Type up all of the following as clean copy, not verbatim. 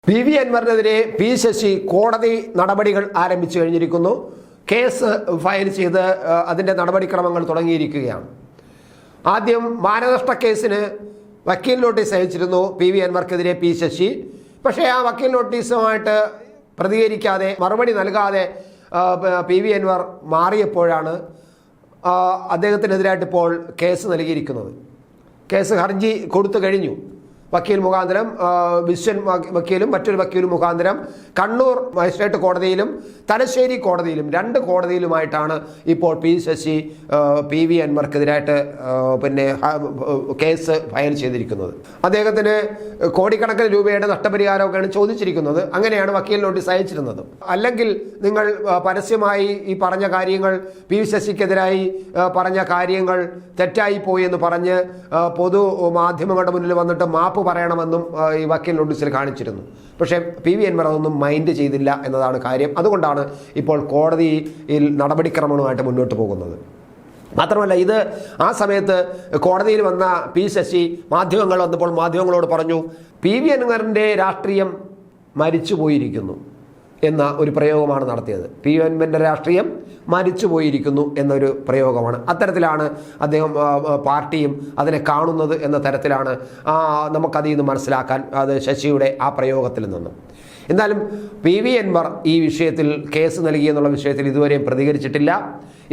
PV. അൻവറിനെതിരെ P. Sasi കോടതി നടപടികൾ ആരംഭിച്ചു കഴിഞ്ഞിരിക്കുന്നു. കേസ് ഫയൽ ചെയ്ത് അതിൻ്റെ നടപടിക്രമങ്ങൾ തുടങ്ങിയിരിക്കുകയാണ്. ആദ്യം മാനനഷ്ട കേസിന് വക്കീൽ നോട്ടീസ് അയച്ചിരുന്നു പി.വി. അൻവർക്കെതിരെ പി. ശശി. പക്ഷേ ആ വക്കീൽ നോട്ടീസുമായിട്ട് പ്രതികരിക്കാതെ മറുപടി നൽകാതെ പി.വി. അൻവർ മാറിയപ്പോഴാണ് അദ്ദേഹത്തിനെതിരായിട്ട് ഇപ്പോൾ കേസ് നൽകിയിരിക്കുന്നത്. കേസ് ഹർജി കൊടുത്തു കഴിഞ്ഞു. വക്കീൽ മുഖാന്തരം വിശ്വൻ വക്കീലും മറ്റൊരു വക്കീലും മുഖാന്തരം കണ്ണൂർ മജിസ്ട്രേറ്റ് കോടതിയിലും തലശ്ശേരി കോടതിയിലും രണ്ട് കോടതിയിലുമായിട്ടാണ് ഇപ്പോൾ പി. ശശി പി.വി. അൻവർക്കെതിരായിട്ട് കേസ് ഫയൽ ചെയ്തിരിക്കുന്നത്. അദ്ദേഹത്തിന് കോടിക്കണക്കിന് രൂപയുടെ നഷ്ടപരിഹാരമൊക്കെയാണ് ചോദിച്ചിരിക്കുന്നത്. അങ്ങനെയാണ് വക്കീൽ നോട്ടീസ് അയച്ചിരുന്നത്. അല്ലെങ്കിൽ നിങ്ങൾ പരസ്യമായി ഈ പറഞ്ഞ കാര്യങ്ങൾ പി. ശശിക്കെതിരായി പറഞ്ഞ കാര്യങ്ങൾ തെറ്റായി പോയി എന്ന് പറഞ്ഞ് പൊതു മാധ്യമങ്ങളുടെ മുന്നിൽ വന്നിട്ട് മാപ്പ് പറയണമെന്നും ഈ വക്കീൽ നോട്ടീസിൽ കാണിച്ചിരുന്നു. പക്ഷേ പി.വി. അൻവർ അതൊന്നും മൈൻഡ് ചെയ്തില്ല എന്നതാണ് കാര്യം. അതുകൊണ്ടാണ് ഇപ്പോൾ കോടതിയിൽ നടപടിക്രമങ്ങളുമായിട്ട് മുന്നോട്ട് പോകുന്നത്. മാത്രമല്ല, ഇത് ആ സമയത്ത് കോടതിയിൽ വന്ന പി. ശശി മാധ്യമങ്ങൾ വന്നപ്പോൾ മാധ്യമങ്ങളോട് പറഞ്ഞു, പി.വി. അൻവറിൻ്റെ രാഷ്ട്രീയം മരിച്ചു പോയിരിക്കുന്നു എന്ന ഒരു പ്രയോഗമാണ് നടത്തിയത്. പി.വി. അൻവറിൻ്റെ രാഷ്ട്രീയം മരിച്ചു പോയിരിക്കുന്നു എന്നൊരു പ്രയോഗമാണ്. അത്തരത്തിലാണ് അദ്ദേഹം പാർട്ടിയും അതിനെ കാണുന്നത് എന്ന തരത്തിലാണ് നമുക്കതിൽ നിന്ന് മനസ്സിലാക്കാൻ അത് ശശിയുടെ ആ പ്രയോഗത്തിൽ നിന്നും. എന്നാലും പി.വി. അൻവർ ഈ വിഷയത്തിൽ കേസ് നൽകിയെന്നുള്ള വിഷയത്തിൽ ഇതുവരെയും പ്രതികരിച്ചിട്ടില്ല.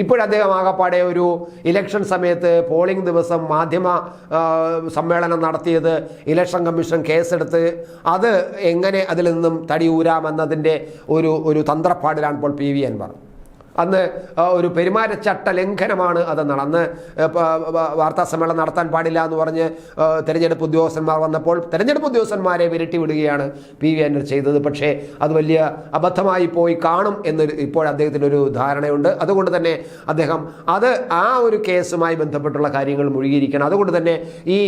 ഇപ്പോഴദ്ദേഹം ആകപ്പാടെ ഒരു ഇലക്ഷൻ സമയത്ത് പോളിംഗ് ദിവസം മാധ്യമ സമ്മേളനം നടത്തിയത് ഇലക്ഷൻ കമ്മീഷൻ കേസെടുത്ത് അത് എങ്ങനെ അതിൽ നിന്നും തടിയൂരാമെന്നതിൻ്റെ ഒരു തന്ത്രപ്പാടിലാണ് ഇപ്പോൾ പി.വി. അൻവർ. അന്ന് ഒരു പെരുമാറ്റച്ചട്ട ലംഘനമാണ് അതെന്നാണ്. അന്ന് വാർത്താ സമ്മേളനം നടത്താൻ പാടില്ല എന്ന് പറഞ്ഞ് തെരഞ്ഞെടുപ്പ് ഉദ്യോഗസ്ഥന്മാർ വന്നപ്പോൾ തെരഞ്ഞെടുപ്പ് ഉദ്യോഗസ്ഥന്മാരെ വിരട്ടി വിടുകയാണ് പി.വി. അൻവർ ചെയ്തത്. പക്ഷേ അത് വലിയ അബദ്ധമായി പോയി കാണും എന്നൊരു ഇപ്പോൾ അദ്ദേഹത്തിനൊരു ധാരണയുണ്ട്. അതുകൊണ്ട് തന്നെ അദ്ദേഹം ആ ഒരു കേസുമായി ബന്ധപ്പെട്ടുള്ള കാര്യങ്ങൾ മുഴുകിയിരിക്കണം. അതുകൊണ്ട് തന്നെ ഈ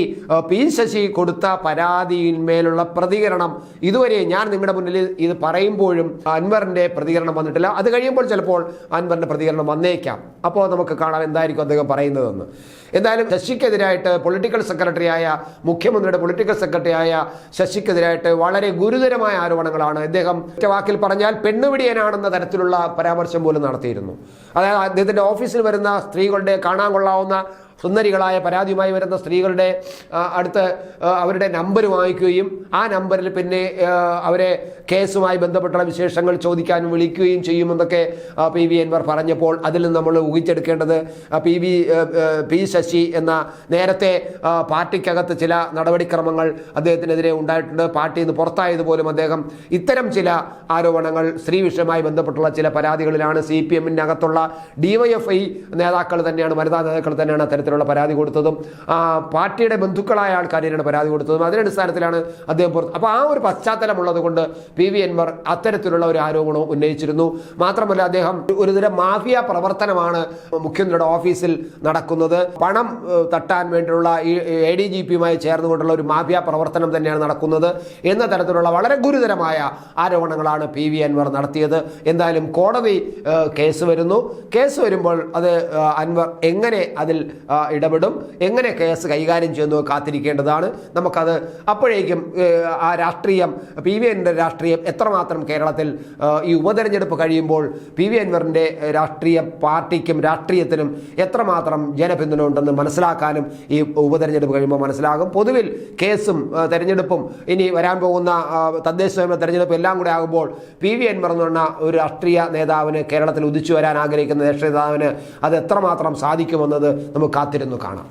പി. ശശി കൊടുത്ത പരാതിയിന്മേലുള്ള പ്രതികരണം ഇതുവരെ ഞാൻ നിങ്ങളുടെ മുന്നിൽ ഇത് പറയുമ്പോഴും അൻവറിൻ്റെ പ്രതികരണം വന്നിട്ടില്ല. അത് കഴിയുമ്പോൾ ചിലപ്പോൾ അൻവറിന്റെ പ്രതികരണം വന്നേക്കാം. അപ്പോൾ നമുക്ക് കാണാം എന്തായിരിക്കും അദ്ദേഹം പറയുന്നതെന്ന്. എന്തായാലും ശശിക്കെതിരായിട്ട് മുഖ്യമന്ത്രിയുടെ പൊളിറ്റിക്കൽ സെക്രട്ടറിയായ ശശിക്കെതിരായിട്ട് വളരെ ഗുരുതരമായ ആരോപണങ്ങളാണ്. ഇദ്ദേഹം ഒറ്റ വാക്കിൽ പറഞ്ഞാൽ പെണ്ണുപിടിയനാണെന്ന തരത്തിലുള്ള പരാമർശം പോലും നടത്തിയിരുന്നു. അതായത് അദ്ദേഹത്തിൻ്റെ ഓഫീസിൽ വരുന്ന സ്ത്രീകളുടെ കാണാൻ കൊള്ളാവുന്ന സുന്ദരികളായ പരാതിയുമായി വരുന്ന സ്ത്രീകളുടെ അടുത്ത് അവരുടെ നമ്പർ വാങ്ങിക്കുകയും ആ നമ്പറിൽ പിന്നെ അവരെ കേസുമായി ബന്ധപ്പെട്ടുള്ള വിശേഷങ്ങൾ ചോദിക്കാൻ വിളിക്കുകയും ചെയ്യുമെന്നൊക്കെ പി.വി. അൻവർ പറഞ്ഞപ്പോൾ അതിൽ നിന്ന് നമ്മൾ ഊഹിച്ചെടുക്കേണ്ടത് പി. ശശി എന്ന നേരത്തെ പാർട്ടിക്കകത്ത് ചില നടപടിക്രമങ്ങൾ അദ്ദേഹത്തിനെതിരെ ഉണ്ടായിട്ടുണ്ട്. പാർട്ടിയിൽ നിന്ന് പുറത്തായതുപോലും അദ്ദേഹം ഇത്തരം ചില ആരോപണങ്ങൾ സ്ത്രീ വിഷയവുമായി ബന്ധപ്പെട്ടുള്ള ചില പരാതികളിലാണ്. CPM-ൻ്റെ അകത്തുള്ള DYFI നേതാക്കൾ തന്നെയാണ്, വനിതാ നേതാക്കൾ തന്നെയാണ് അത്തരത്തിലുള്ള പരാതി കൊടുത്തതും പാർട്ടിയുടെ ബന്ധുക്കളായ ആൾക്കാരാണ് പരാതി കൊടുത്തതും. അതിനടിസ്ഥാനത്തിലാണ് അദ്ദേഹം പുറത്ത്. അപ്പോൾ ആ ഒരു പശ്ചാത്തലമുള്ളത് കൊണ്ട് പി.വി. അൻവർ അത്തരത്തിലുള്ള ഒരു ആരോപണവും ഉന്നയിച്ചിരുന്നു. മാത്രമല്ല, അദ്ദേഹം ഒരുതരം മാഫിയ പ്രവർത്തനമാണ് മുഖ്യമന്ത്രിയുടെ ഓഫീസിൽ നടക്കുന്നത്. പണം തട്ടാൻ വേണ്ടിയുള്ള ഈ ADGP-യുമായി ചേർന്നുകൊണ്ടുള്ള ഒരു മാഫിയ പ്രവർത്തനം തന്നെയാണ് നടക്കുന്നത് എന്ന തരത്തിലുള്ള വളരെ ഗുരുതരമായ ആരോപണങ്ങളാണ് പി.വി. അൻവർ നടത്തിയത്. എന്തായാലും കോടതി കേസ് വരുന്നു. കേസ് വരുമ്പോൾ അത് അൻവർ എങ്ങനെ അതിൽ ഇടപെടും, എങ്ങനെ കേസ് കൈകാര്യം ചെയ്യുന്നു കാത്തിരിക്കേണ്ടതാണ്. നമുക്കത് അപ്പോഴേക്കും ആ രാഷ്ട്രീയം പി.വി. അൻവറിൻ്റെ രാഷ്ട്രീയം എത്രമാത്രം കേരളത്തിൽ ഈ ഉപതെരഞ്ഞെടുപ്പ് കഴിയുമ്പോൾ പി.വി. അൻവറിൻ്റെ രാഷ്ട്രീയ പാർട്ടിക്കും രാഷ്ട്രീയത്തിനും എത്രമാത്രം ജനപിന്തുണ ഉണ്ടെന്ന് മനസ്സിലാക്കാനും ഈ ഉപതെരഞ്ഞെടുപ്പ് കഴിയുമ്പോൾ മനസ്സിലാകും. പൊതുവിൽ കേസും തെരഞ്ഞെടുപ്പും ഇനി വരാൻ പോകുന്ന തദ്ദേശ സ്വയംഭരണ തെരഞ്ഞെടുപ്പ് എല്ലാം കൂടെ ആകുമ്പോൾ പി.വി. അൻവർ എന്ന് പറഞ്ഞ ഒരു രാഷ്ട്രീയ നേതാവിന്, കേരളത്തിൽ ഉദിച്ചു വരാൻ ആഗ്രഹിക്കുന്ന രാഷ്ട്രീയ നേതാവിന് അത് എത്രമാത്രം സാധിക്കുമെന്നത് നമുക്ക് കാത്തിരുന്നു കാണാം.